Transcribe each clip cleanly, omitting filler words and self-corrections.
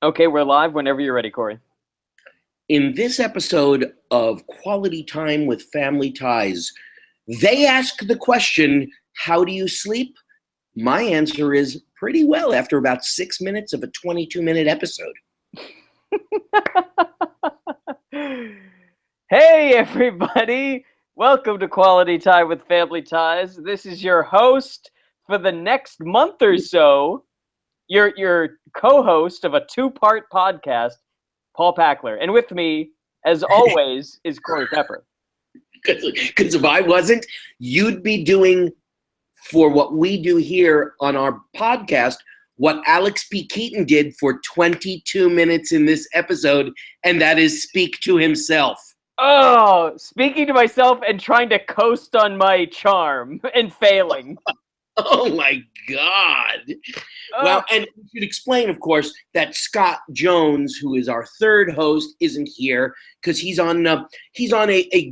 Okay, we're live whenever you're ready, Corey. In this episode of Quality Time with Family Ties, they ask the question, how do you sleep? My answer is pretty well after about 6 minutes of a 22-minute episode. Hey, everybody. Welcome to Quality Time with Family Ties. This is your host for the next month or so, your co-host of a two-part podcast, Paul Packler. And with me, as always, is Corey Pepper. Because if I wasn't, you'd be doing, for what we do here on our podcast, what Alex P. Keaton did for 22 minutes in this episode, and that is speak to himself. Oh, speaking to myself and trying to coast on my charm and failing. Oh my God. Well, and we should explain, of course, that Scott Jones, who is our third host, isn't here because he's on a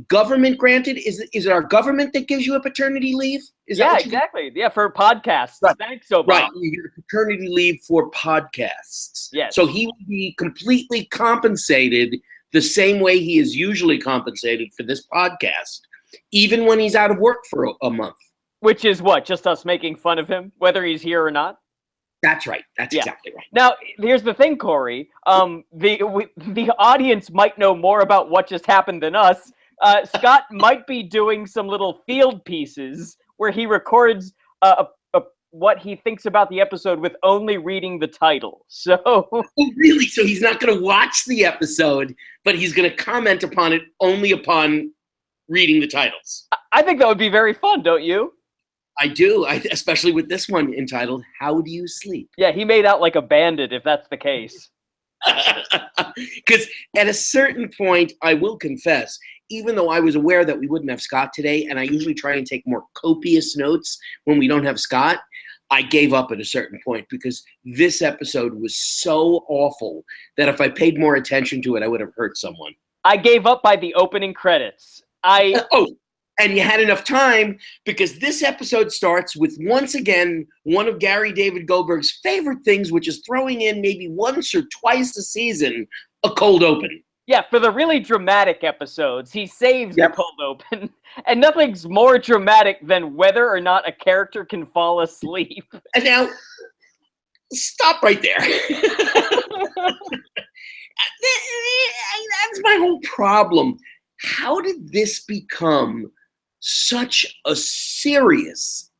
government granted. Is it our government that gives you a paternity leave? Exactly. Yeah, for podcasts. Right. Thanks, Obama. Right, you get a paternity leave for podcasts. Yes. So he will be completely compensated the same way he is usually compensated for this podcast, even when he's out of work for a month. Which is what? Just us making fun of him, whether he's here or not? That's right. That's exactly right. Now, here's the thing, Corey. The audience might know more about what just happened than us. Scott might be doing some little field pieces where he records what he thinks about the episode with only reading the title. So, oh, really? So he's not going to watch the episode, but he's going to comment upon it only upon reading the titles. I think that would be very fun, don't you? I do, especially with this one entitled, How Do You Sleep? Yeah, he made out like a bandit, if that's the case. Because at a certain point, I will confess, even though I was aware that we wouldn't have Scott today, and I usually try and take more copious notes when we don't have Scott, I gave up at a certain point because this episode was so awful that if I paid more attention to it, I would have hurt someone. I gave up by the opening credits. And you had enough time because this episode starts with, once again, one of Gary David Goldberg's favorite things, which is throwing in maybe once or twice a season a cold open. Yeah, for the really dramatic episodes, he saves the cold open. And nothing's more dramatic than whether or not a character can fall asleep. And now, stop right there. That's my whole problem. How did this become such a serious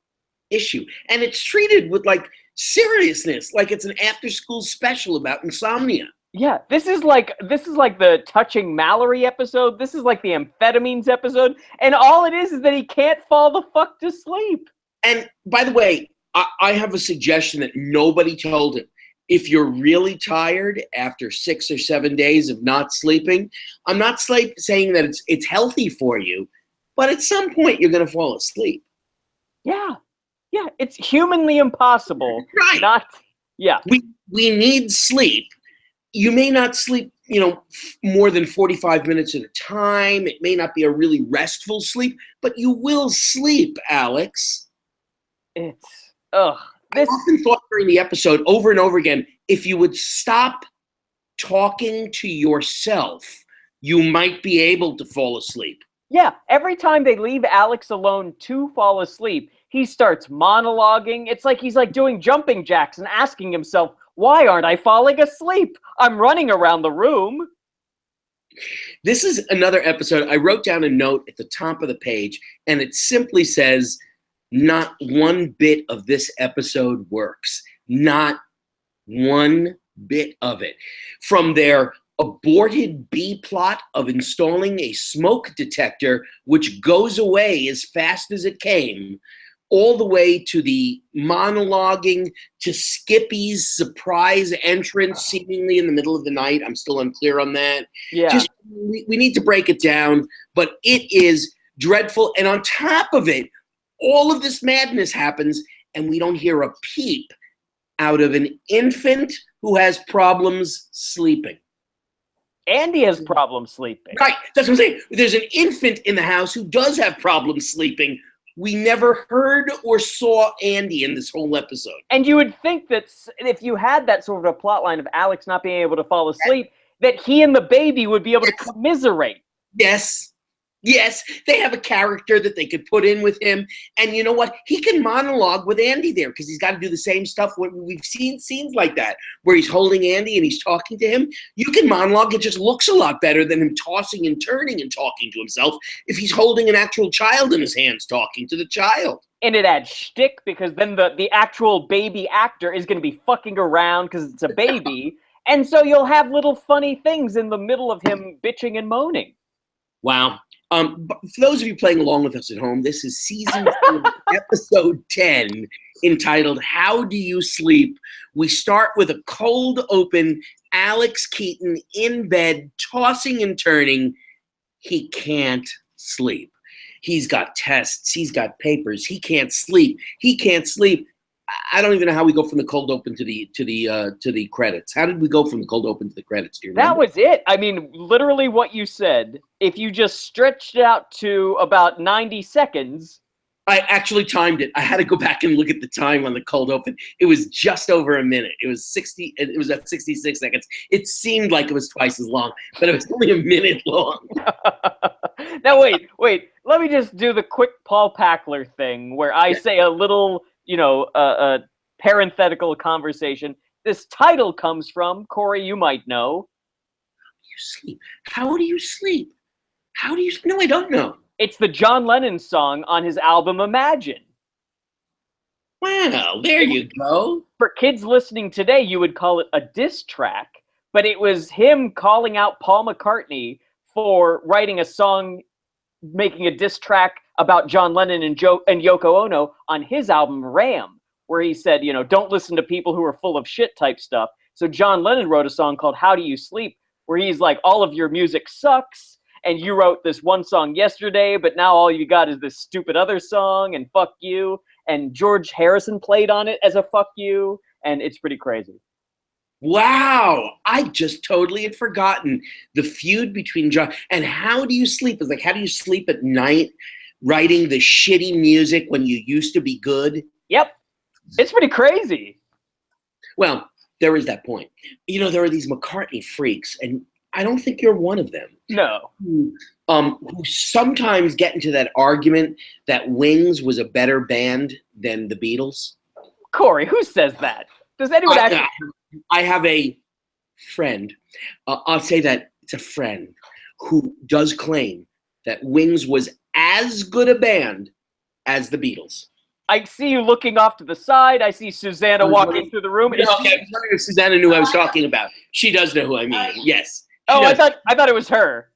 issue? And it's treated with like seriousness, like it's an after-school special about insomnia. Yeah, this is like the Touching Mallory episode. This is like the amphetamines episode, and all it is that he can't fall the fuck to sleep. And by the way, I have a suggestion that nobody told him. If you're really tired after 6 or 7 days of not sleeping, I'm not saying that it's healthy for you, but at some point you're going to fall asleep. Yeah, it's humanly impossible. Right. We need sleep. You may not sleep, more than 45 minutes at a time. It may not be a really restful sleep, but you will sleep, Alex. I often thought during the episode over and over again, if you would stop talking to yourself, you might be able to fall asleep. Yeah, every time they leave Alex alone to fall asleep, he starts monologuing. It's like he's like doing jumping jacks and asking himself, why aren't I falling asleep? I'm running around the room. This is another episode. I wrote down a note at the top of the page, and it simply says, not one bit of this episode works. Not one bit of it. From their aborted B plot of installing a smoke detector, which goes away as fast as it came, all the way to the monologuing, to Skippy's surprise entrance seemingly in the middle of the night. I'm still unclear on that. Yeah. We need to break it down, but it is dreadful. And on top of it, all of this madness happens, and we don't hear a peep out of an infant who has problems sleeping. Andy has problems sleeping. Right. That's what I'm saying. There's an infant in the house who does have problems sleeping, We never heard or saw Andy in this whole episode. And you would think that if you had that sort of a plot line of Alex not being able to fall asleep, that he and the baby would be able to commiserate. Yes. Yes, they have a character that they could put in with him. And you know what? He can monologue with Andy there because he's got to do the same stuff. We've seen scenes like that where he's holding Andy and he's talking to him. You can monologue. It just looks a lot better than him tossing and turning and talking to himself if he's holding an actual child in his hands talking to the child. And it adds shtick because then the actual baby actor is going to be fucking around because it's a baby. And so you'll have little funny things in the middle of him bitching and moaning. Wow. For those of you playing along with us at home, this is season 4, episode 10, entitled How Do You Sleep? We start with a cold open, Alex Keaton in bed, tossing and turning. He can't sleep. He's got tests. He's got papers. He can't sleep. He can't sleep. I don't even know how we go from the cold open to the credits. How did we go from the cold open to the credits? Do you remember? That was it. I mean, literally what you said. If you just stretched it out to about 90 seconds. I actually timed it. I had to go back and look at the time on the cold open. It was just over a minute. It was 60. It was at 66 seconds. It seemed like it was twice as long, but it was only a minute long. Now wait. Let me just do the quick Paul Packler thing where I say a little, a parenthetical conversation. This title comes from, Corey, you might know. How do you sleep? How do you sleep? No, I don't know. It's the John Lennon song on his album Imagine. Wow, there you go. For kids listening today, you would call it a diss track, but it was him calling out Paul McCartney for writing a song, making a diss track about John Lennon and Yoko Ono on his album Ram, where he said, don't listen to people who are full of shit type stuff. So John Lennon wrote a song called How Do You Sleep, where he's like, all of your music sucks, and you wrote this one song yesterday, but now all you got is this stupid other song, and fuck you. And George Harrison played on it as a fuck you, and it's pretty crazy. Wow, I just totally had forgotten the feud between John and How Do You Sleep? It's like, how do you sleep at night writing the shitty music when you used to be good? Yep, it's pretty crazy. Well, there is that point. There are these McCartney freaks, and I don't think you're one of them. No. Who sometimes get into that argument that Wings was a better band than the Beatles. Corey, who says that? Does anyone actually... I have a friend. I'll say that it's a friend who does claim that Wings was as good a band as the Beatles. I see you looking off to the side. I see Susanna walking through the room. Okay, I was wondering if Susanna knew who I was talking about. She does know who I mean. Yes. I thought it was her.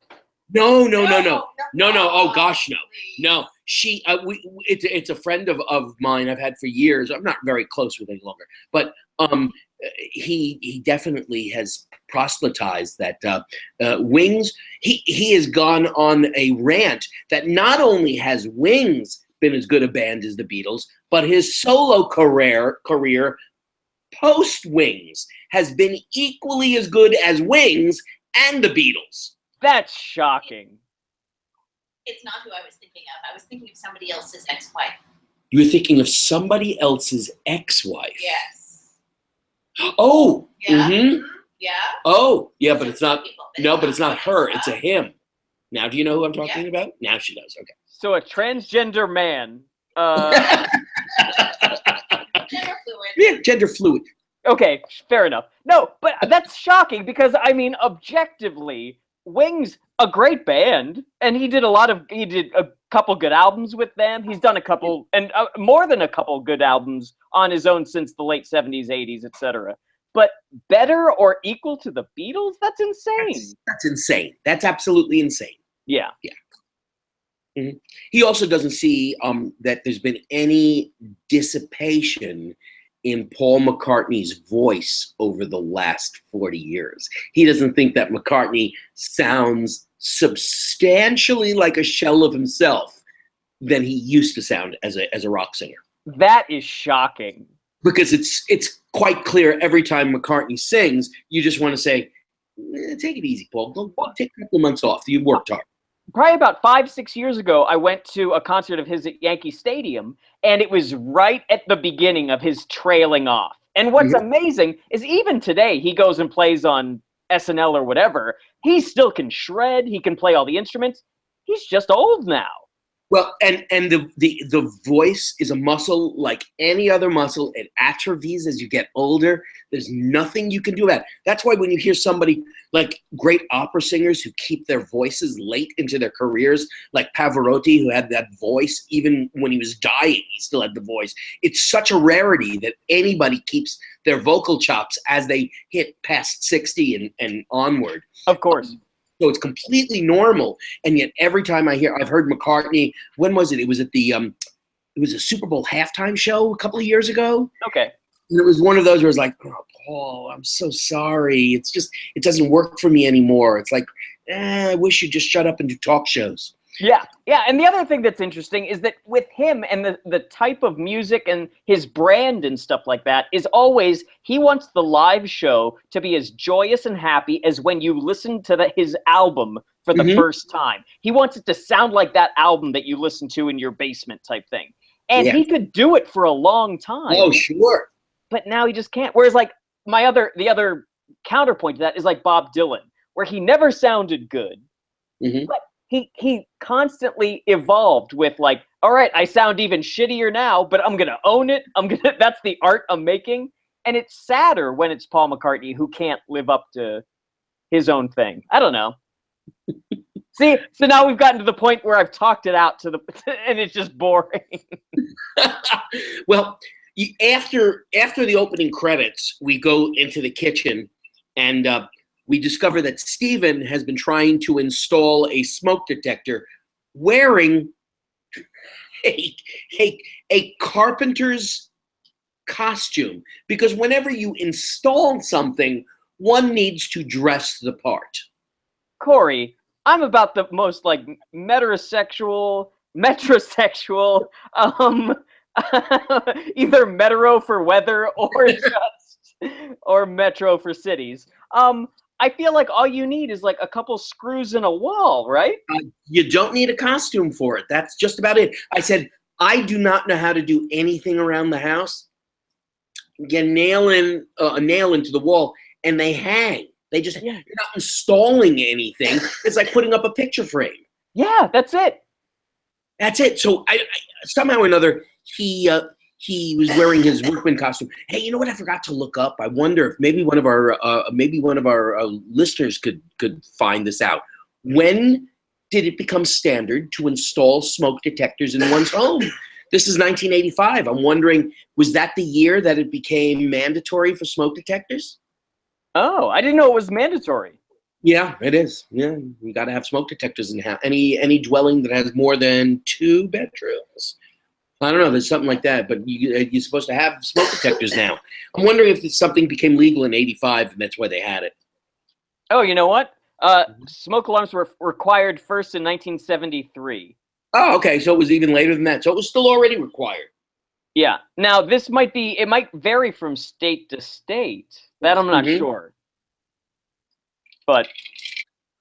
No. Oh gosh, no. No. She. It's a friend of mine I've had for years. I'm not very close with any longer, but he definitely has proselytized that Wings. He has gone on a rant that not only has Wings been as good a band as the Beatles, but his solo career post Wings has been equally as good as Wings and the Beatles. That's shocking. It's not who I was thinking of. I was thinking of somebody else's ex-wife. You were thinking of somebody else's ex-wife. Yes. Oh. Yeah. Mm-hmm. Yeah. Oh, yeah, but it's not. People, No, but it's not her. It's a him. Now, do you know who I'm talking about? Now she does. Okay. So a transgender man. Gender fluid. Yeah, gender fluid. Okay, fair enough. No, but that's shocking because, I mean, objectively, Wings, a great band, and he did a couple good albums with them. He's done a couple, and more than a couple good albums on his own since the late 70s, 80s, etc. But better or equal to the Beatles? That's insane. That's insane. That's absolutely insane. Yeah. Yeah. Mm-hmm. He also doesn't see that there's been any dissipation in Paul McCartney's voice over the last 40 years. He doesn't think that McCartney sounds substantially like a shell of himself than he used to sound as a rock singer. That is shocking. Because it's quite clear every time McCartney sings, you just want to say, take it easy, Paul. Go take a couple months off. You worked hard. probably about 5, 6 years ago, I went to a concert of his at Yankee Stadium, and it was right at the beginning of his trailing off. And what's Mhm. amazing is even today, he goes and plays on SNL or whatever. He still can shred. He can play all the instruments. He's just old now. Well, and the voice is a muscle like any other muscle. It atrophies as you get older. There's nothing you can do about it. That's why when you hear somebody like great opera singers who keep their voices late into their careers, like Pavarotti, who had that voice even when he was dying, he still had the voice. It's such a rarity that anybody keeps their vocal chops as they hit past 60 and onward. Of course. So it's completely normal, and yet every time I've heard McCartney. When was it? It was at the it was a Super Bowl halftime show a couple of years ago, Okay. and it was one of those where it's like, oh, Paul, I'm so sorry. It's just it doesn't work for me anymore. It's like, I wish you'd just shut up and do talk shows. Yeah, yeah. And the other thing that's interesting is that with him and the type of music and his brand and stuff like that is always he wants the live show to be as joyous and happy as when you listen to his album for the Mhm. first time. He wants it to sound like that album that you listen to in your basement type thing. And Yeah. he could do it for a long time, Oh, sure. but now he just can't. Whereas like the other counterpoint to that is like Bob Dylan, where he never sounded good. Mhm. But he constantly evolved with like, all right, I sound even shittier now, but I'm gonna own it. That's the art I'm making. And it's sadder when it's Paul McCartney who can't live up to his own thing. I don't know. See, so now we've gotten to the point where I've talked it out to the and it's just boring. Well, after the opening credits, we go into the kitchen, and we discover that Steven has been trying to install a smoke detector wearing a, a carpenter's costume, because whenever you install something, one needs to dress the part. Corey, I'm about the most like metrosexual, either metro for weather or just or metro for cities. I feel like all you need is like a couple screws in a wall, right? You don't need a costume for it. That's just about it. I said, I do not know how to do anything around the house. You nail in a nail into the wall, and they hang. They just, Yeah. you're not installing anything. It's like putting up a picture frame. Yeah, that's it. That's it. So I somehow or another, he was wearing his workman costume. Hey, you know what? I forgot to look up. I wonder if maybe one of our listeners could find this out. When did it become standard to install smoke detectors in one's home? This is 1985. I'm wondering, was that the year that it became mandatory for smoke detectors? Oh, I didn't know it was mandatory. Yeah, it is. Yeah, you got to have smoke detectors in any dwelling that has more than 2 bedrooms. I don't know. There's something like that, but you're supposed to have smoke detectors now. I'm wondering if something became legal in '85 and that's why they had it. Oh, you know what? Smoke alarms were required first in 1973. Oh, okay. So it was even later than that. So it was still already required. Yeah. Now it might vary from state to state. That I'm not Mhm. sure. But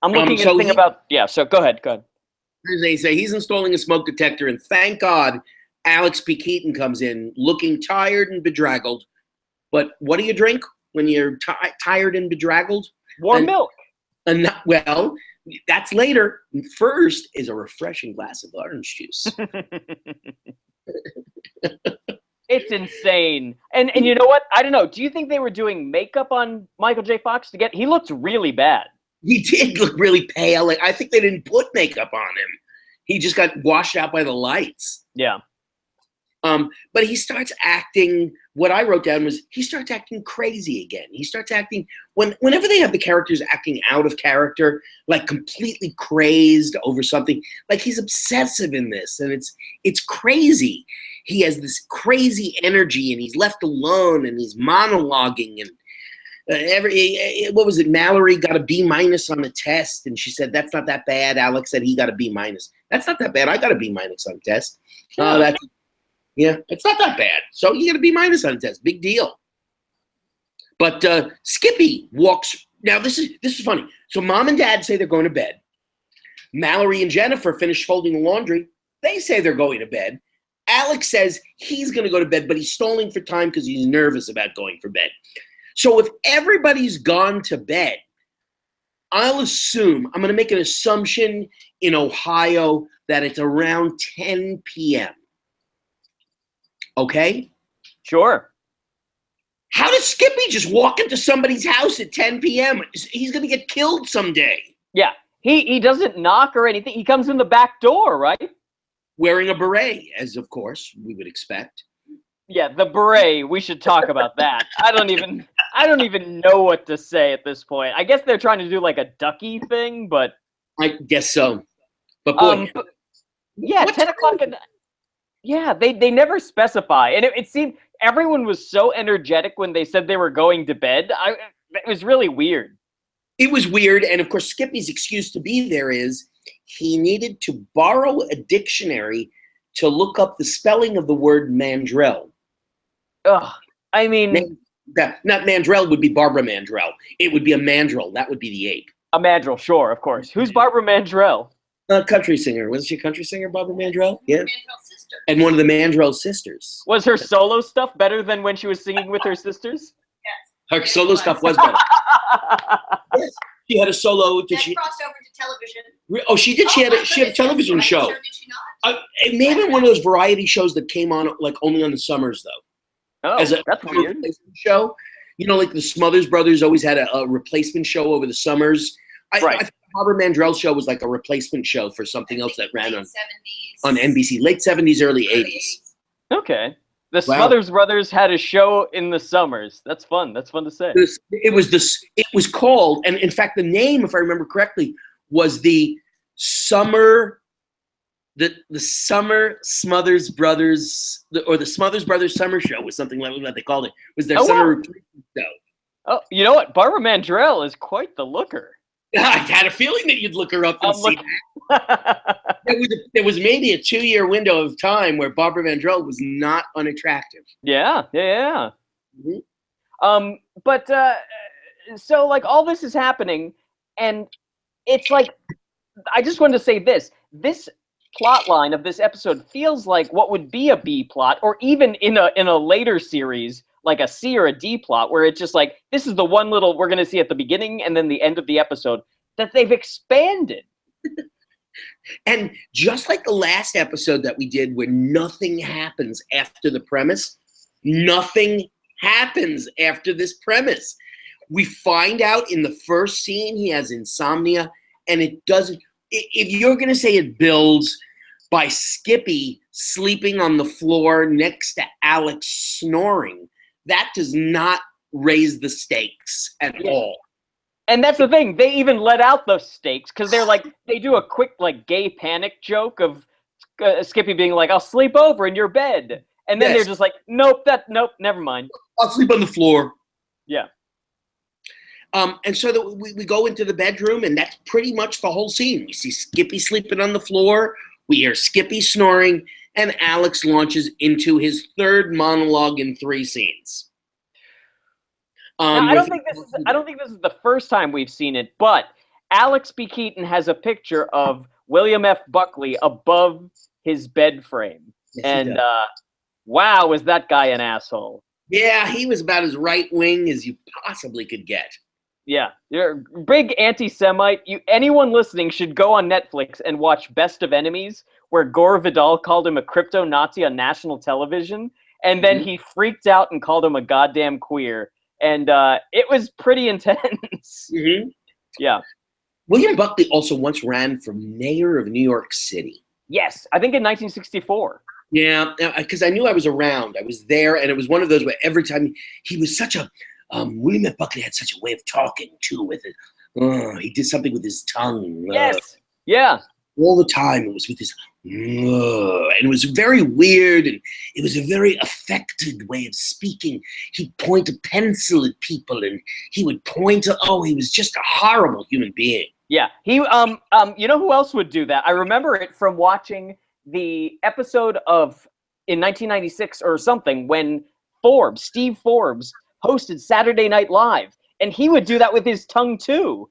I'm looking at so a thing about so go ahead. As they say, he's installing a smoke detector, and thank God Alex P. Keaton comes in looking tired and bedraggled. But what do you drink when you're tired and bedraggled? Warm milk. Well, that's later. First is a refreshing glass of orange juice. It's insane. And you know what? I don't know. Do you think they were doing makeup on Michael J. Fox to get he looked really bad. He did look really pale. Like, I think they didn't put makeup on him. He just got washed out by the lights. Yeah. But he starts acting. What I wrote down was he starts acting crazy again. He starts acting whenever they have the characters acting out of character, like completely crazed over something. Like, he's obsessive in this, and it's crazy. He has this crazy energy, and he's left alone, and he's monologuing, and what was it? Mallory got a B- on the test, and she said that's not that bad. Alex said he got a B-. That's not that bad. I got a B- on the test. Yeah, it's not that bad. So you get a B- on the test. Big deal. But Skippy walks. Now this is funny. So mom and dad say they're going to bed. Mallory and Jennifer finish folding the laundry. They say they're going to bed. Alex says he's going to go to bed, but he's stalling for time because he's nervous about going for bed. So if everybody's gone to bed, I'll assume, I'm going to make an assumption in Ohio that it's around 10 p.m. Okay? Sure. How does Skippy just walk into somebody's house at 10 p.m.? He's going to get killed someday. Yeah. He doesn't knock or anything. He comes in the back door, right? Wearing a beret, as of course we would expect. Yeah, the beret. We should talk about that. I don't even know what to say at this point. I guess they're trying to do like a ducky thing, but I guess so. But boy, yeah, 10 o'clock at night. Yeah, they never specify, and it seemed everyone was so energetic when they said they were going to bed. It was really weird. It was weird, and of course, Skippy's excuse to be there is he needed to borrow a dictionary to look up the spelling of the word mandrel. Ugh, I mean, not Mandrell would be Barbara Mandrell. It would be a mandrill. That would be the ape. a Mandrel, sure, of course. Who's Barbara Mandrell? A country singer. Wasn't she a country singer, Barbara Mandrell? Yeah. Mandrell's sister. And one of the Mandrell sisters. Was her solo stuff better than when she was singing with her sisters? Her solo stuff was better. Yes. She had a solo. Did That she? crossed over to television. Oh, she did. She had my a goodness, television that's show. right. Sure, did she not? It may have been one of those variety shows that came on like only on the summers, though. Oh, As a that's weird. replacement show. You know, like the Smothers Brothers always had a replacement show over the summers. Right. I think Barbara Mandrell's show was like a replacement show for something else that ran Late on 70s. NBC. Late 70s, early 80s. Okay. The Wow. Smothers Brothers had a show in the summers. That's fun. That's fun to say. It was called, and in fact, the name, if I remember correctly, was the Summer Smothers Brothers, or the Smothers Brothers Summer Show was something like what they called it. It was their summer replacement show. Oh, you know what? Barbara Mandrell is quite the looker. I had a feeling that you'd look her up and see that. There was maybe a 2-year window of time where Barbara Mandrell was not unattractive. Yeah. Mhm. But so like all this is happening, and it's like I just wanted to say this plot line of this episode feels like what would be a B plot, or even in a later series like a C or a D plot, where it's just like this is the one little we're gonna see at the beginning and then the end of the episode that they've expanded. And just like the last episode that we did where nothing happens after the premise, nothing happens after this premise. We find out in the first scene he has insomnia, and it doesn't. If you're going to say it builds by Skippy sleeping on the floor next to Alex snoring, that does not raise the stakes at all. And that's the thing. They even let out the stakes because they're like they do a quick like gay panic joke of Skippy being like, "I'll sleep over in your bed," and then Yes. they're just like, "Nope, never mind." I'll sleep on the floor. Yeah. And so we go into the bedroom, and that's pretty much the whole scene. We see Skippy sleeping on the floor. We hear Skippy snoring, and Alex launches into his third monologue in 3 scenes. Now, I don't think this is the first time we've seen it, but Alex B. Keaton has a picture of William F. Buckley above his bed frame, Yes, he and does. wow, is that guy an asshole? Yeah, he was about as right wing as you possibly could get. Yeah, you're a big anti-Semite. Anyone listening should go on Netflix and watch Best of Enemies, where Gore Vidal called him a crypto-Nazi on national television, and then he freaked out and called him a goddamn queer. And it was pretty intense. Mm-hmm. Yeah. William Buckley also once ran for mayor of New York City. Yes, I think in 1964. Yeah, because I knew I was around. I was there, and it was one of those where every time he was such a William F. Buckley had such a way of talking too with it. He did something with his tongue. Yes. Yeah. All the time it was with his and it was very weird, and it was a very affected way of speaking. He'd point a pencil at people, and he would point to he was just a horrible human being. Yeah. He you know who else would do that? I remember it from watching the episode of in 1996 or something when Steve Forbes hosted Saturday Night Live, and he would do that with his tongue too.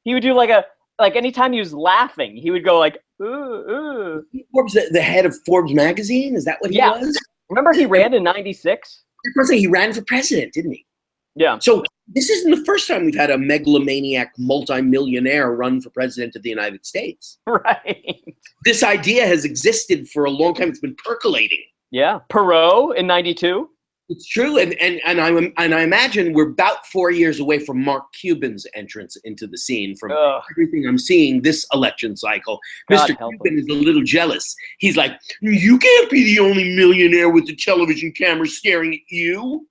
He would do like a Like anytime he was laughing, he would go like, ooh, ooh. Forbes, the head of Forbes magazine, is that what he Yeah. was? Remember he ran in 96? He ran for president, didn't he? Yeah. So this isn't the first time we've had a megalomaniac multimillionaire run for president of the United States. Right. This idea has existed for a long time. It's been percolating. Yeah. Perot in 92? It's true, and I imagine we're about 4 years away from Mark Cuban's entrance into the scene. From everything I'm seeing this election cycle, God Mr. help Cuban him. is a little jealous. He's like, "You can't be the only millionaire with the television camera staring at you."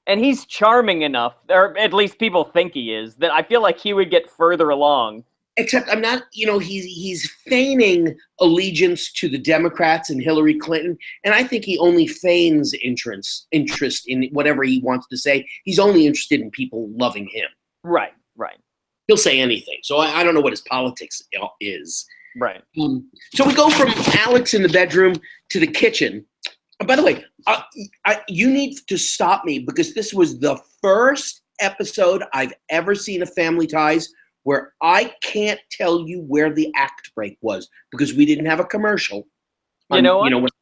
And he's charming enough, or at least people think he is, that I feel like he would get further along. Except I'm not, he's feigning allegiance to the Democrats and Hillary Clinton, and I think he only feigns interest in whatever he wants to say. He's only interested in people loving him. Right. He'll say anything. So I don't know what his politics is. Right. So we go from Alex in the bedroom to the kitchen. By the way, you need to stop me because this was the first episode I've ever seen of Family Ties where I can't tell you where the act break was because we didn't have a commercial. You know what?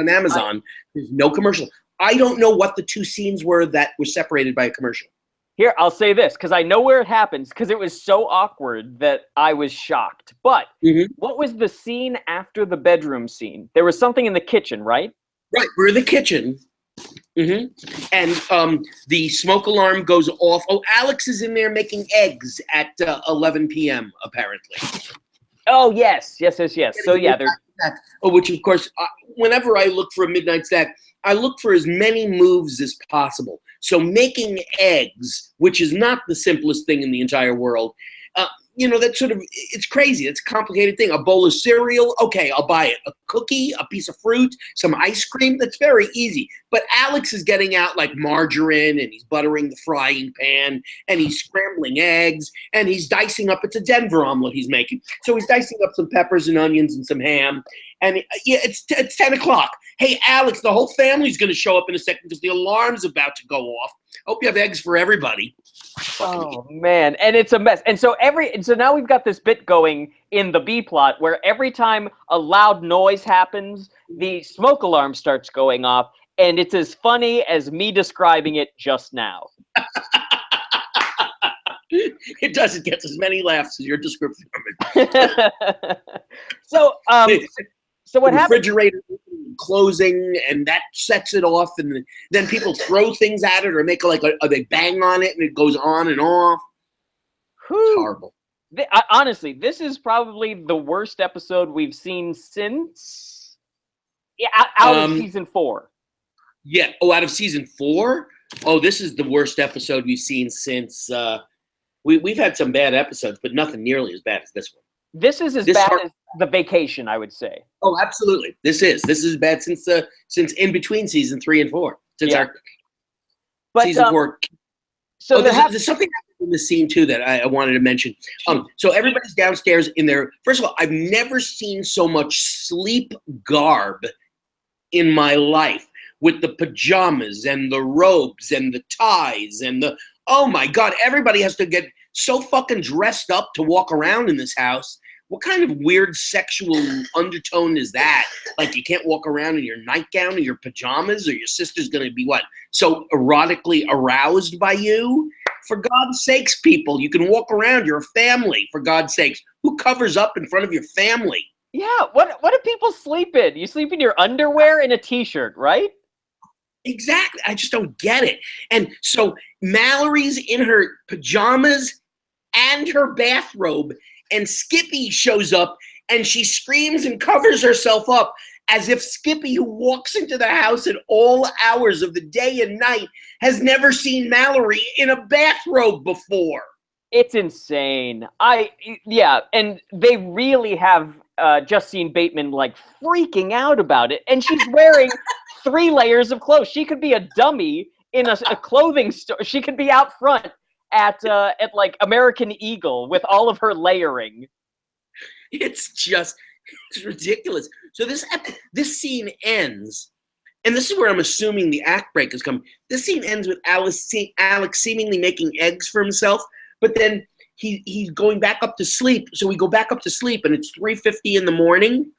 On Amazon, there's no commercial. I don't know what the two scenes were that were separated by a commercial. Here, I'll say this, because I know where it happens, because it was so awkward that I was shocked. But what was the scene after the bedroom scene? There was something in the kitchen, right? Right, we're in the kitchen. And the smoke alarm goes off. Oh, Alex is in there making eggs at 11 p.m. apparently. Oh, yes. So, yeah, they're... Which, of course, whenever I look for a midnight snack, I look for as many moves as possible. So making eggs, which is not the simplest thing in the entire world, that's sort of, it's crazy. It's a complicated thing. A bowl of cereal, okay, I'll buy it. A cookie, a piece of fruit, some ice cream, that's very easy. But Alex is getting out like margarine and he's buttering the frying pan and he's scrambling eggs and he's dicing up, it's a Denver omelet he's making. So he's dicing up some peppers and onions and some ham. And it's 10 o'clock. Hey, Alex, the whole family's going to show up in a second because the alarm's about to go off. Hope you have eggs for everybody. Oh man, and it's a mess. And so now we've got this bit going in the B plot where every time a loud noise happens, the smoke alarm starts going off, and it's as funny as me describing it just now. It doesn't get as many laughs as your description of it. So what happens? Refrigerator closing, and that sets it off, and then people throw things at it or make they bang on it, and it goes on and off. It's horrible. Honestly, this is probably the worst episode we've seen since out of season 4. Yeah. Oh, out of season 4? Oh, this is the worst episode we've seen since. We've had some bad episodes, but nothing nearly as bad as this one. This is as bad as The Vacation, I would say. Oh, absolutely. This is bad since in between season 3 and 4. Season 4. So there's something in the scene too that I wanted to mention. So everybody's downstairs in there. First of all, I've never seen so much sleep garb in my life with the pajamas and the robes and the ties and oh my God, everybody has to get so fucking dressed up to walk around in this house. What kind of weird sexual undertone is that? Like you can't walk around in your nightgown or your pajamas, or your sister's going to be so erotically aroused by you? For God's sakes, people, you can walk around. You're a family, for God's sakes. Who covers up in front of your family? Yeah, what do people sleep in? You sleep in your underwear and a t-shirt, right? Exactly. I just don't get it. And so Mallory's in her pajamas and her bathrobe, and Skippy shows up and she screams and covers herself up as if Skippy, who walks into the house at all hours of the day and night, has never seen Mallory in a bathrobe before. It's insane. And they really have Justine Bateman freaking out about it, and she's wearing 3 layers of clothes. She could be a dummy in a clothing store. She could be out front at American Eagle with all of her layering. It's ridiculous. So this scene ends, and this is where I'm assuming the act break is coming. This scene ends with Alex seemingly making eggs for himself, but then he's going back up to sleep. So we go back up to sleep, and it's 3:50 in the morning,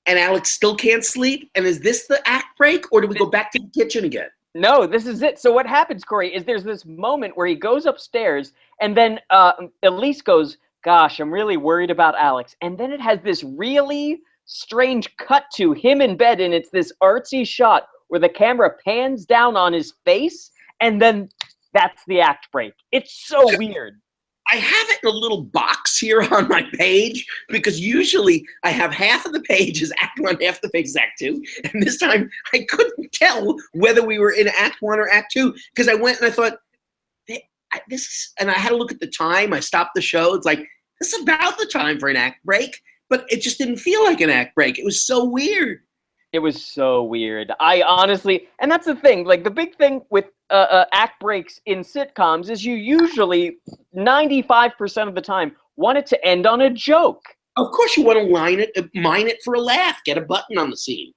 and Alex still can't sleep. And is this the act break, or do we go back to the kitchen again? No, this is it. So what happens, Corey, is there's this moment where he goes upstairs, and then Elise goes, "Gosh, I'm really worried about Alex." And then it has this really strange cut to him in bed, and it's this artsy shot where the camera pans down on his face, and then that's the act break. It's so weird. I have it in a little box here on my page because usually I have half of the page is Act 1, half the page is Act 2. And this time I couldn't tell whether we were in Act 1 or Act 2 because I went and I thought, and I had to look at the time. I stopped the show. It's like, this is about the time for an act break, but it just didn't feel like an act break. It was so weird. It was so weird. I honestly, and that's the thing, like the big thing with act breaks in sitcoms is you usually 95% of the time want it to end on a joke. Of course you want to mine it for a laugh, get a button on the scene.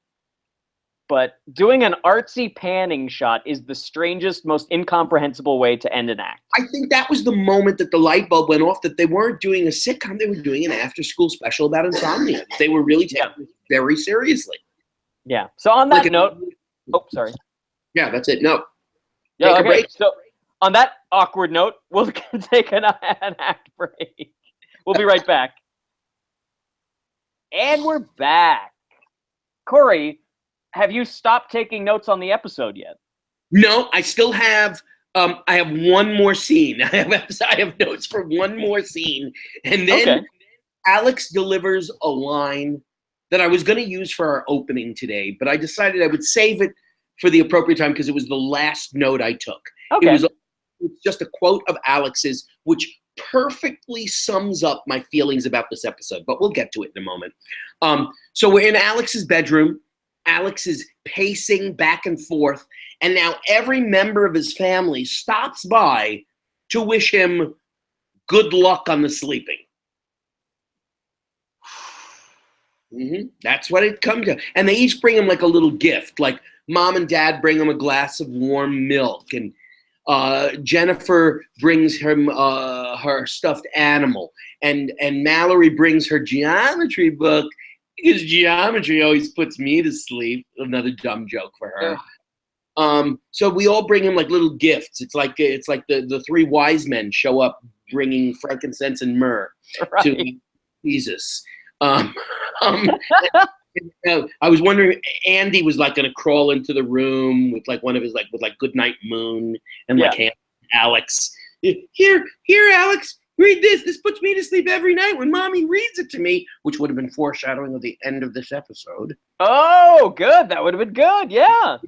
But doing an artsy panning shot is the strangest, most incomprehensible way to end an act. I think that was the moment that the light bulb went off, that they weren't doing a sitcom, they were doing an after-school special about insomnia. They were really taking it very seriously. Yeah. So on that note, oh, sorry. Yeah, that's it. No. Yeah, Take a okay. break. So on that awkward note, we'll take an act break. We'll be right back. And we're back. Corey, have you stopped taking notes on the episode yet? No, I still have. I have one more scene. I have notes for one more scene, and then Alex delivers a line that I was going to use for our opening today, but I decided I would save it for the appropriate time because it was the last note I took. Okay. It's just a quote of Alex's, which perfectly sums up my feelings about this episode, but we'll get to it in a moment. So we're in Alex's bedroom. Alex is pacing back and forth, and now every member of his family stops by to wish him good luck on the sleeping. That's what it comes to. And they each bring him like a little gift. Like mom and dad bring him a glass of warm milk, and Jennifer brings him her stuffed animal, and Mallory brings her geometry book because geometry always puts me to sleep. Another dumb joke for her. So we all bring him like little gifts. It's like the three wise men show up bringing frankincense and myrrh to Jesus. I was wondering, Andy was like going to crawl into the room with like one of his with Good Night Moon and like hand Alex. Here, Alex, read this. This puts me to sleep every night when mommy reads it to me, which would have been foreshadowing of the end of this episode. Oh, good. That would have been good. Yeah.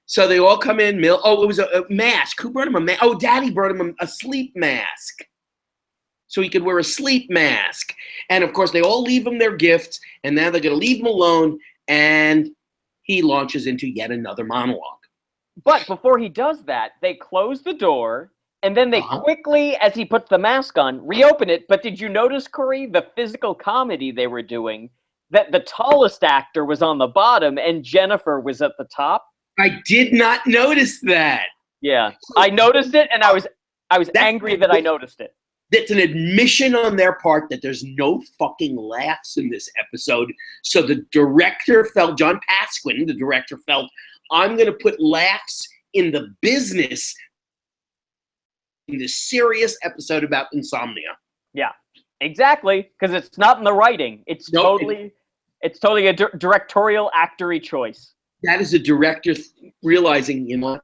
So they all come in. It was a mask. Who brought him a mask? Oh, Daddy brought him a sleep mask, so he could wear a sleep mask. And of course, they all leave him their gifts, and now they're going to leave him alone, and he launches into yet another monologue. But before he does that, they close the door, and then they quickly, as he puts the mask on, reopen it. But did you notice, Corey, the physical comedy they were doing, that the tallest actor was on the bottom and Jennifer was at the top? I did not notice that. Yeah, I noticed it, and I was angry that I noticed it. That's an admission on their part that there's no fucking laughs in this episode. So the director felt, John Pasquin, the director felt, I'm going to put laughs in the business in this serious episode about insomnia. Yeah, exactly, because it's not in the writing. It's totally a directorial actory choice. That is a director realizing, I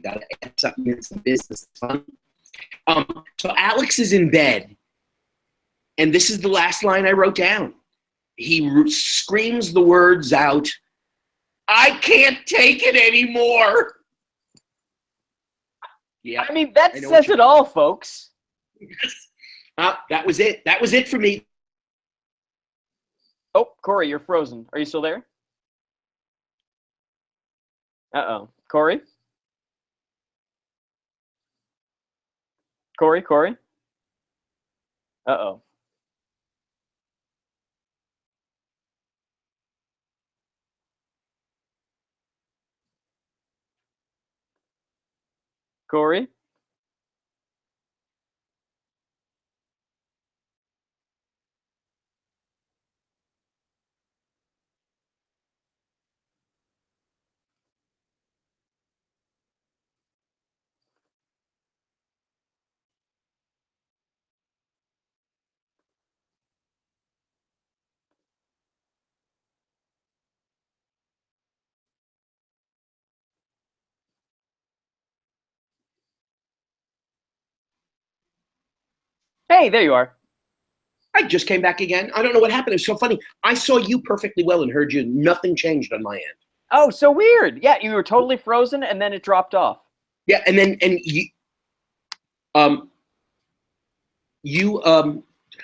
got to add something in some business. So Alex is in bed, and this is the last line I wrote down. He screams the words out, "I can't take it anymore." Yeah, I mean, that says it all, folks. That was it. That was it for me. Oh, Corey, you're frozen. Are you still there? Uh-oh. Corey? Corey? Uh-oh. Corey? Hey, there you are. I just came back again. I don't know what happened. It's so funny. I saw you perfectly well and heard you. Nothing changed on my end. Oh, so weird. Yeah, you were totally frozen, and then it dropped off. Yeah, and then um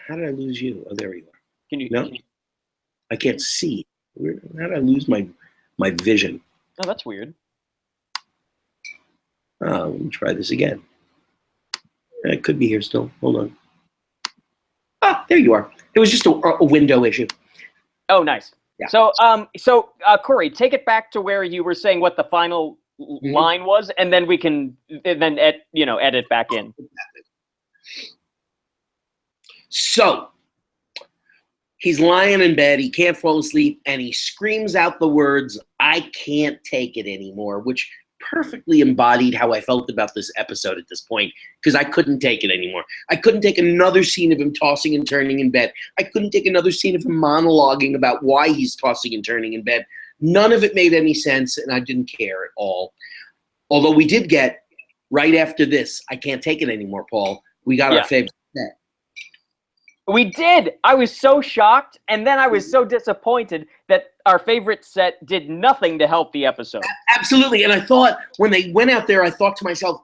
how did I lose you? Oh, there you are. Can you? No, I can't see. How did I lose my vision? Oh, that's weird. Oh, let me try this again. It could be here still. Hold on. Ah, there you are. It was just a window issue. Oh, nice. Yeah. So, Corey, take it back to where you were saying what the final line was, and then we can edit back in. So he's lying in bed. He can't fall asleep, and he screams out the words, "I can't take it anymore," which perfectly embodied how I felt about this episode at this point, because I couldn't take it anymore. I couldn't take another scene of him tossing and turning in bed. I couldn't take another scene of him monologuing about why he's tossing and turning in bed. None of it made any sense, and I didn't care at all. Although we did get, right after this, "I can't take it anymore," Paul, we got our favorite set. We did. I was so shocked, and then I was so disappointed that our favorite set did nothing to help the episode. Absolutely. And I thought, when they went out there, I thought to myself,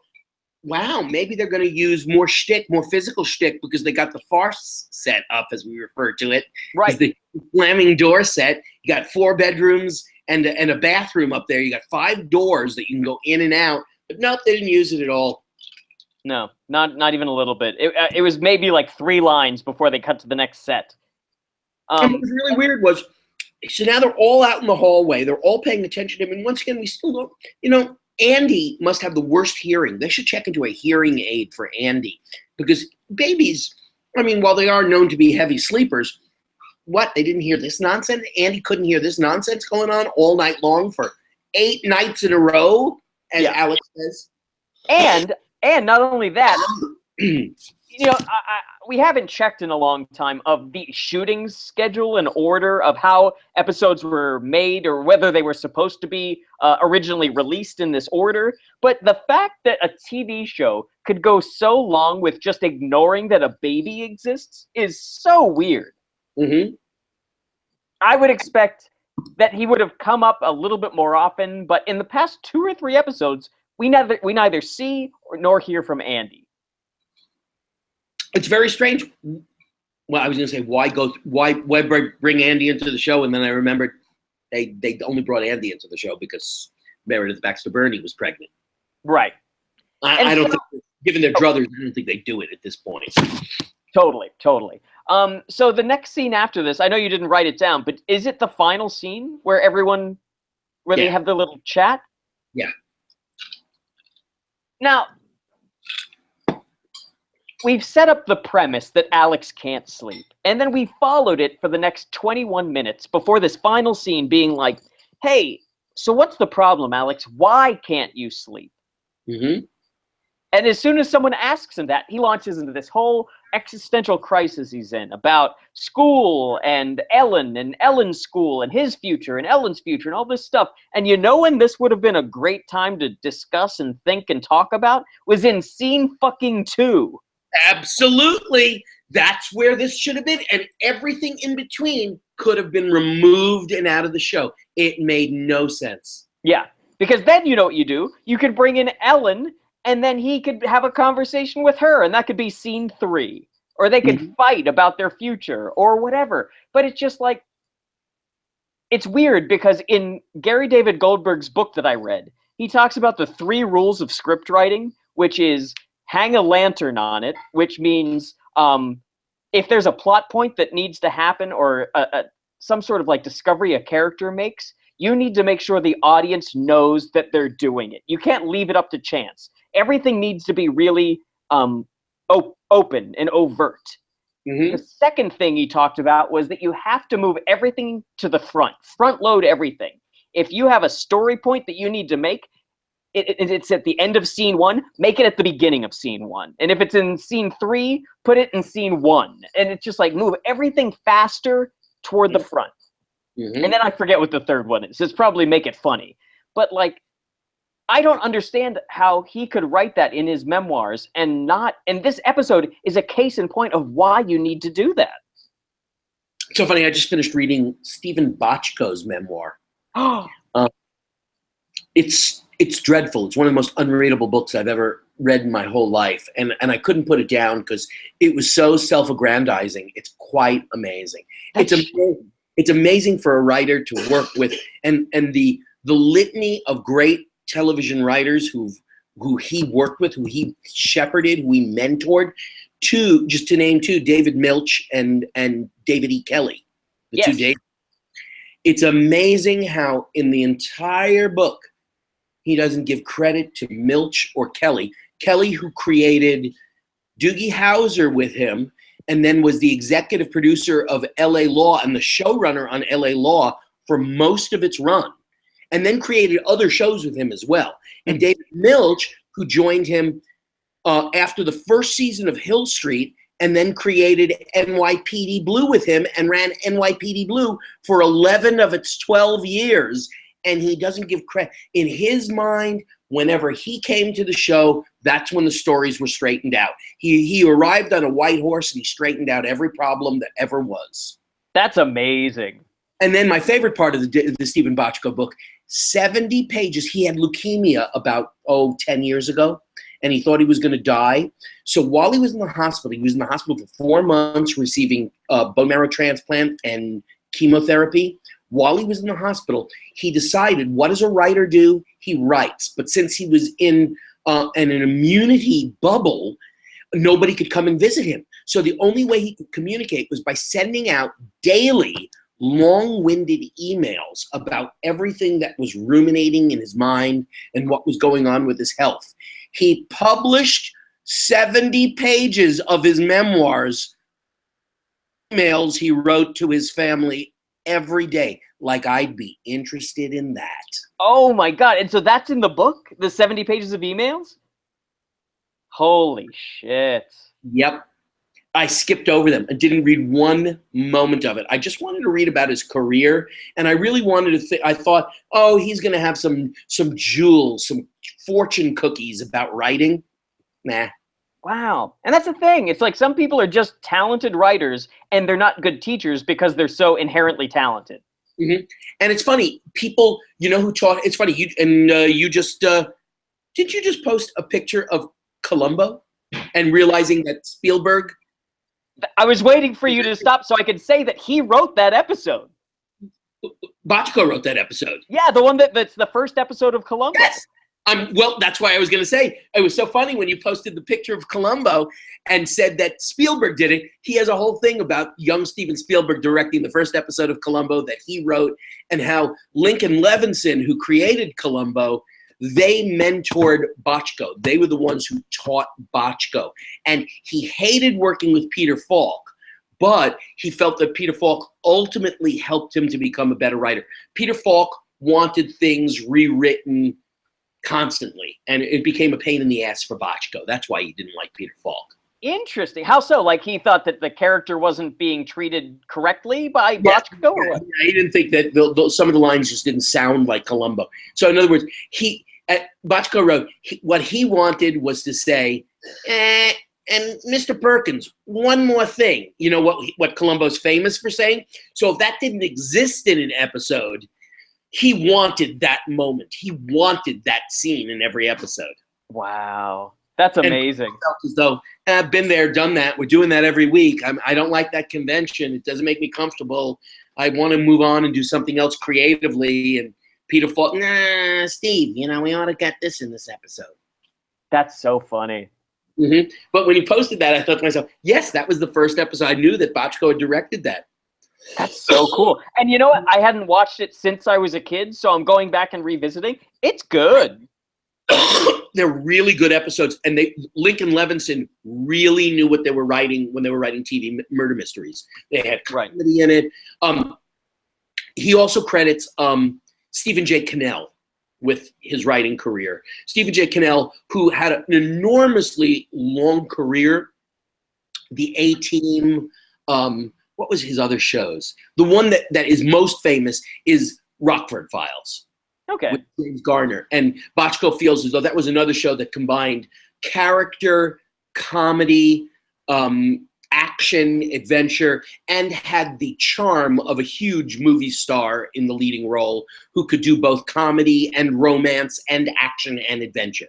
wow, maybe they're going to use more shtick, more physical shtick, because they got the farce set up, as we refer to it. Right. The slamming door set. You got 4 bedrooms and a bathroom up there. You got 5 doors that you can go in and out. But nope, they didn't use it at all. No, not even a little bit. It was maybe like 3 lines before they cut to the next set. And what was really weird was, so now they're all out in the hallway. They're all paying attention to him. And once again, we still don't, Andy must have the worst hearing. They should check into a hearing aid for Andy. Because babies, while they are known to be heavy sleepers, they didn't hear this nonsense? Andy couldn't hear this nonsense going on all night long for 8 nights in a row, as Alex says. And not only that, we haven't checked in a long time of the shooting schedule and order of how episodes were made, or whether they were supposed to be originally released in this order. But the fact that a TV show could go so long with just ignoring that a baby exists is so weird. Mm-hmm. I would expect that he would have come up a little bit more often, but in the past 2 or 3 episodes, we neither see nor hear from Andy. It's very strange. Well, I was going to say, why bring Andy into the show? And then I remembered they only brought Andy into the show because Meredith Baxter Burney was pregnant. Right. I don't think, given their druthers, I don't think they do it at this point. Totally. So the next scene after this, I know you didn't write it down, but is it the final scene where they have the little chat? Yeah. Now, we've set up the premise that Alex can't sleep, and then we followed it for the next 21 minutes before this final scene being like, hey, so what's the problem, Alex? Why can't you sleep? Mm-hmm. And as soon as someone asks him that, he launches into this whole existential crisis he's in about school and Ellen's school and his future and Ellen's future and all this stuff. And when this would have been a great time to discuss and think and talk about was in scene fucking 2. Absolutely. That's where this should have been. And everything in between could have been removed and out of the show. It made no sense. Yeah, because then you know what you do? You could bring in Ellen, and then he could have a conversation with her, and that could be scene 3. Or they could fight about their future, or whatever. But it's just like, it's weird, because in Gary David Goldberg's book that I read, he talks about the 3 rules of script writing, which is hang a lantern on it, which means if there's a plot point that needs to happen, or some sort of like discovery a character makes, you need to make sure the audience knows that they're doing it. You can't leave it up to chance. everything needs to be really open and overt. Mm-hmm. The second thing he talked about was that you have to move everything to the front load everything. If you have a story point that you need to make, it's at the end of scene 1, make it at the beginning of scene 1. And if it's in scene 3, put it in scene 1. And it's just like move everything faster toward the front. Mm-hmm. And then I forget what the third one is. It's probably make it funny. But like, I don't understand how he could write that in his memoirs and not, and this episode is a case in point of why you need to do that. So funny, I just finished reading Stephen Bochco's memoir. It's dreadful. It's one of the most unreadable books I've ever read in my whole life. And I couldn't put it down because it was so self-aggrandizing. It's quite amazing. It's amazing for a writer to work with, and the litany of great television writers who he worked with, who he shepherded, who he mentored, just to name two, David Milch and David E. Kelly. The two David. It's amazing how in the entire book he doesn't give credit to Milch or Kelly. Kelly, who created Doogie Howser with him, and then was the executive producer of L.A. Law and the showrunner on L.A. Law for most of its run, and then created other shows with him as well. And David Milch, who joined him after the first season of Hill Street, and then created NYPD Blue with him and ran NYPD Blue for 11 of its 12 years. And he doesn't give credit. In his mind, whenever he came to the show, that's when the stories were straightened out. He arrived on a white horse and he straightened out every problem that ever was. That's amazing. And then my favorite part of the Stephen Bochco book, 70 pages. He had leukemia about, 10 years ago, and he thought he was going to die. So while he was in the hospital, for 4 months receiving bone marrow transplant and chemotherapy. While he was in the hospital, he decided, what does a writer do? He writes. But since he was in an immunity bubble, nobody could come and visit him. So the only way he could communicate was by sending out daily long-winded emails about everything that was ruminating in his mind and what was going on with his health. He published 70 pages of his memoirs, emails he wrote to his family every day. Like, I'd be interested in that. Oh my God. And so that's in the book? The 70 pages of emails? Holy shit. Yep. I skipped over them and didn't read one moment of it. I just wanted to read about his career, and I really wanted to I thought, he's going to have some jewels, some fortune cookies about writing. Nah. Wow. And that's the thing. It's like some people are just talented writers and they're not good teachers because they're so inherently talented. Mm-hmm. And it's funny, people, who taught, it's funny, you just, did you just post a picture of Columbo and realizing that Spielberg? I was waiting for you to stop so I could say that he wrote that episode. Bochco wrote that episode. Yeah, the one that's the first episode of Columbo. Yes. Well, that's why I was going to say, it was so funny when you posted the picture of Columbo and said that Spielberg did it. He has a whole thing about young Steven Spielberg directing the first episode of Columbo that he wrote, and how Lincoln Levinson, who created Columbo, they mentored Bochco. They were the ones who taught Bochco. And he hated working with Peter Falk, but he felt that Peter Falk ultimately helped him to become a better writer. Peter Falk wanted things rewritten constantly, and it became a pain in the ass for Bochco. That's why he didn't like Peter Falk. Interesting. How so? Like, he thought that the character wasn't being treated correctly by Bochco? Or what? He didn't think that some of the lines just didn't sound like Columbo. So in other words, Bochco wrote, what he wanted was to say, and Mr. Perkins, one more thing. You know what Columbo's famous for saying? So if that didn't exist in an episode, he wanted that moment. He wanted that scene in every episode. Wow. That's amazing. And I felt as though, I've been there, done that. We're doing that every week. I don't like that convention. It doesn't make me comfortable. I want to move on and do something else creatively. And Peter Falk, nah, Steve, we ought to get this in this episode. That's so funny. Mm-hmm. But when he posted that, I thought to myself, yes, that was the first episode. I knew that Bochco had directed that. That's so cool. And you know what? I hadn't watched it since I was a kid, so I'm going back and revisiting. It's good. They're really good episodes, and Lincoln Levinson really knew what they were writing when they were writing TV murder mysteries. They had comedy in it. He also credits Stephen J. Cannell with his writing career. Stephen J. Cannell, who had an enormously long career, the A-Team, what was his other shows? The one that is most famous is Rockford Files. Okay. With James Garner. And Bochco feels as though that was another show that combined character, comedy, action, adventure, and had the charm of a huge movie star in the leading role who could do both comedy and romance and action and adventure.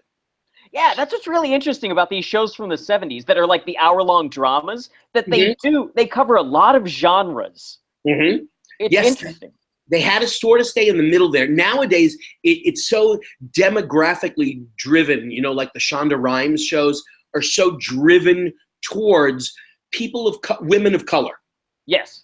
Yeah, that's what's really interesting about these shows from the 70s that are like the hour-long dramas, that they cover a lot of genres. Mm-hmm. It's interesting. They had to sort of stay in the middle there. Nowadays, it's so demographically driven, like the Shonda Rhimes shows are so driven towards women of color. Yes.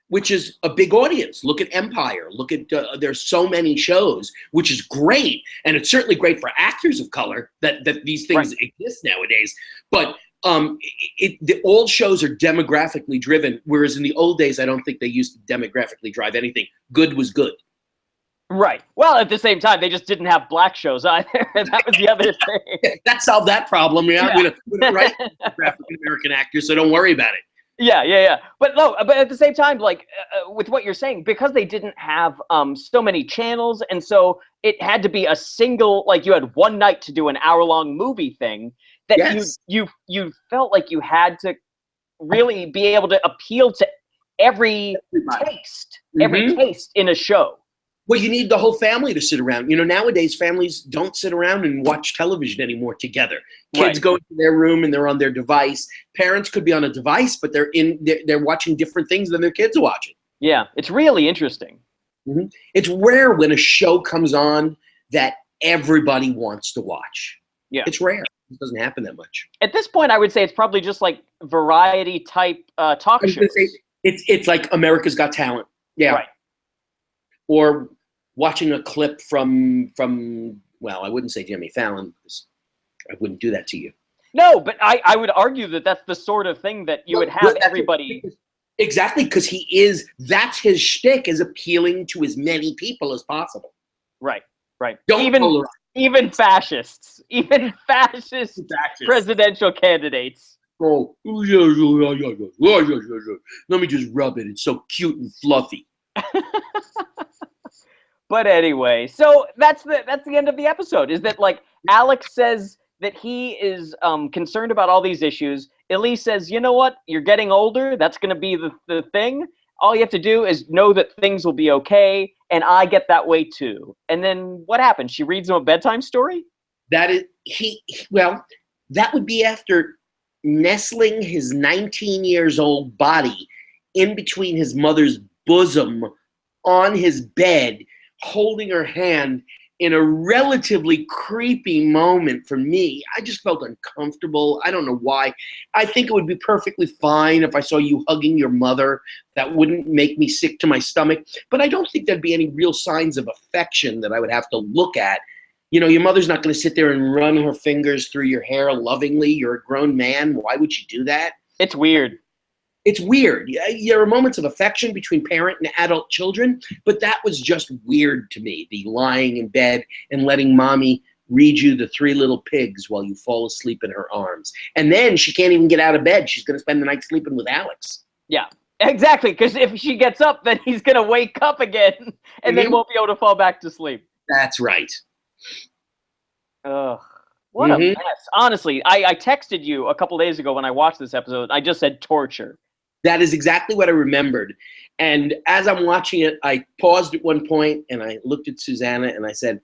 Which is a big audience. Look at Empire. Look at, there's so many shows, which is great. And it's certainly great for actors of color that these things exist nowadays. But all shows are demographically driven, whereas in the old days, I don't think they used to demographically drive anything. Good was good. Right. Well, at the same time, they just didn't have black shows either. That was the other thing. That solved that problem. We don't write African American actors, so don't worry about it. Yeah. But no, but at the same time, like with what you're saying, because they didn't have so many channels, and so it had to be a single, like you had one night to do an hour-long movie thing, that you felt like you had to really be able to appeal to every taste, every taste in a show. Well, you need the whole family to sit around. Nowadays families don't sit around and watch television anymore together. Kids go into their room and they're on their device. Parents could be on a device, but they're watching different things than their kids are watching. Yeah, it's really interesting. Mm-hmm. It's rare when a show comes on that everybody wants to watch. Yeah, it's rare. It doesn't happen that much. At this point, I would say it's probably just like variety type talk shows. It's like America's Got Talent. Yeah. Right. Or watching a clip from well, I wouldn't say Jimmy Fallon, because I wouldn't do that to you. No, but I would argue that that's the sort of thing that you would have everybody. Exactly, because that's his shtick, is appealing to as many people as possible. Right. Don't even fascists, presidential candidates. Oh, yeah. Let me just rub it. It's so cute and fluffy. But anyway, so that's the end of the episode. Is that like Alex says that he is concerned about all these issues. Elise says, you know what? You're getting older. That's going to be the thing. All you have to do is know that things will be okay. And I get that way too. And then what happens? She reads him a bedtime story? That would be after nestling his 19 years old body in between his mother's bosom on his bed, holding her hand in a relatively creepy moment for me. I just felt uncomfortable. I don't know why. I think it would be perfectly fine if I saw you hugging your mother. That wouldn't make me sick to my stomach. But I don't think there'd be any real signs of affection that I would have to look at. Your mother's not going to sit there and run her fingers through your hair lovingly. You're a grown man. Why would you do that? It's weird. It's weird. There are moments of affection between parent and adult children, but that was just weird to me, the lying in bed and letting mommy read you The Three Little Pigs while you fall asleep in her arms. And then she can't even get out of bed. She's going to spend the night sleeping with Alex. Yeah, exactly, because if she gets up, then he's going to wake up again and then won't be able to fall back to sleep. That's right. Ugh. What a mess. Honestly, I texted you a couple days ago when I watched this episode. I just said torture. That is exactly what I remembered. And as I'm watching it, I paused at one point and I looked at Susanna and I said,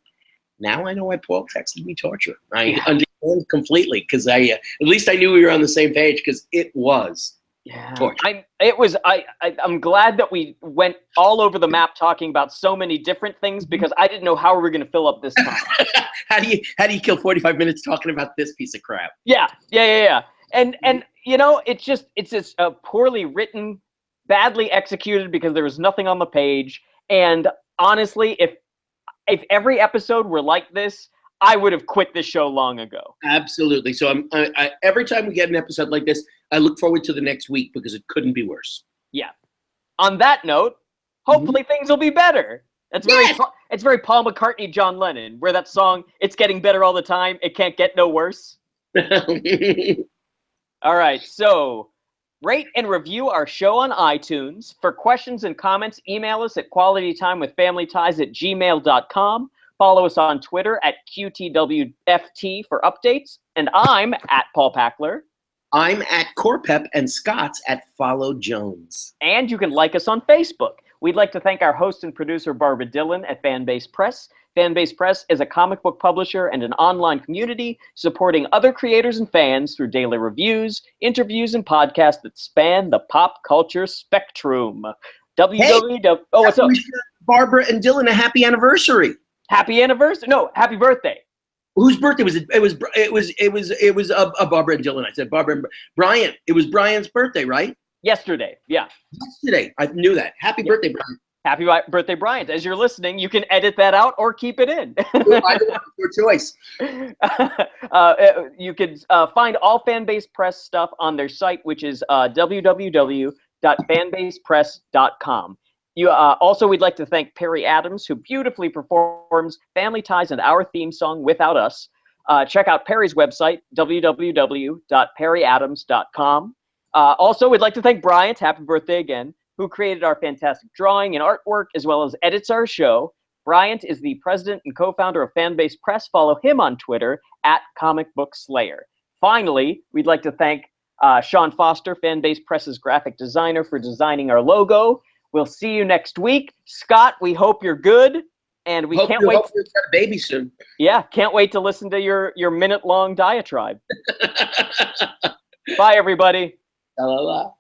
now I know why Paul texted me torture. I understand completely, because at least I knew we were on the same page, because it was torture. I'm glad that we went all over the map talking about so many different things, because I didn't know how we were going to fill up this time. How do you kill 45 minutes talking about this piece of crap? Yeah. And it's just poorly written, badly executed, because there was nothing on the page. And honestly, if every episode were like this, I would have quit this show long ago. Absolutely. So every time we get an episode like this, I look forward to the next week because it couldn't be worse. Yeah. On that note, hopefully things will be better. It's very Paul McCartney, John Lennon, where that song, it's getting better all the time. It can't get no worse. All right. So rate and review our show on iTunes. For questions and comments, email us at qualitytimewithfamilyties@gmail.com. Follow us on Twitter at QTWFT for updates. And I'm at Paul Packler. I'm at Corpep, and Scott's at Follow Jones. And you can like us on Facebook. We'd like to thank our host and producer, Barbara Dillon at Fanbase Press. Fanbase Press is a comic book publisher and an online community supporting other creators and fans through daily reviews, interviews, and podcasts that span the pop culture spectrum. What's up? Barbara and Dylan, a happy anniversary. Happy anniversary? No, happy birthday. Whose birthday was it? It was Barbara and Dylan. I said Barbara and Brian. It was Brian's birthday, right? Yesterday, yeah. Yesterday. I knew that. Happy birthday, Brian. Happy birthday, Brian. As you're listening, you can edit that out or keep it in. Your choice. You can find all Fanbase Press stuff on their site, which is www.fanbasepress.com. Also, we'd like to thank Perry Adams, who beautifully performs Family Ties and our theme song, Without Us. Check out Perry's website, www.perryadams.com. Also, we'd like to thank Bryant, happy birthday again, who created our fantastic drawing and artwork, as well as edits our show. Bryant is the president and co-founder of Fanbase Press. Follow him on Twitter at Comic Book Slayer. Finally, we'd like to thank Sean Foster, Fanbase Press's graphic designer, for designing our logo. We'll see you next week. Scott, we hope you're good. And we can't wait. Hope you've got a baby soon. Yeah, can't wait to listen to your minute-long diatribe. Bye, everybody. La, la, la.